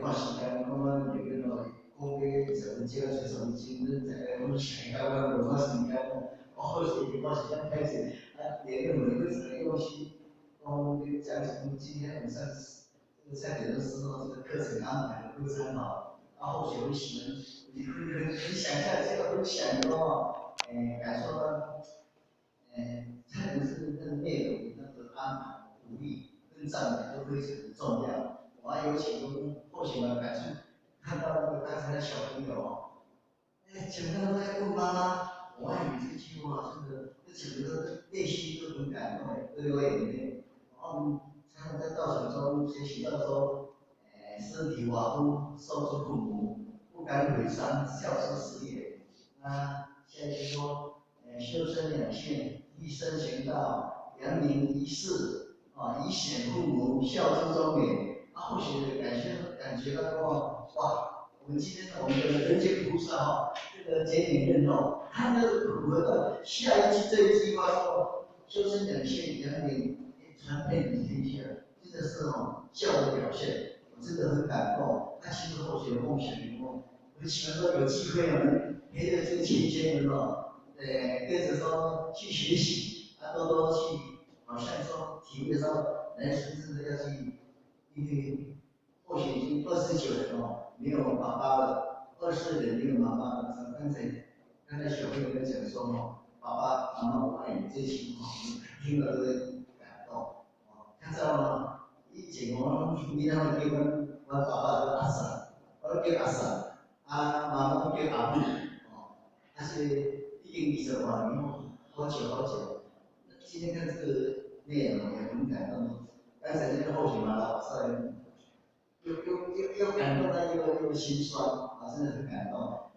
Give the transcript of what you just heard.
看时间，看阮朋友咯，讲要找这个找手机，恁大家拢想到阮无啥时间，好时看时间歹势，连个每个人东西，讲讲什么今天晚上这个3点的时候这个课程安排的不参考，或许有些人你想象这个分享的话，感受到，这不是那个内容那个安排鼓励跟赞美都非常的重要。我还有请或许呢感受看到那个刚才的小朋友哦，小朋友都在问妈妈“我爱你”这句话，真的，这小朋友内心都很感动都流眼泪。然后他们在道场中学习到说，身体瓦夫，受之父母，不敢毁伤，孝之始也。下一句说，修身养性，一生行道，扬名一世，以显父母，孝之终也。或许感觉到说，哇，我们今天我们的人间菩萨这个简明认同，他就符合到下一句这一句话说，修身养性，扬名传遍于天下，真的是孝的表现。我真的很感动。他其实或许有梦想我喜欢说有机会能陪着这个前些人跟着说去学习，多多去，好像说体会说人生真的要去，因为或许已经29人没有爸爸了，20岁人没有妈妈了。刚才小朋友们讲说爸爸妈妈我爱你这句话，听了都会感动。看到吗？以前你那会叫我爸爸叫阿三，我叫阿三，妈妈叫阿母，但是已经20多年好久好久。今天看这个内容也很感动。刚才那个候选马老师又感动又心酸，真的很感动。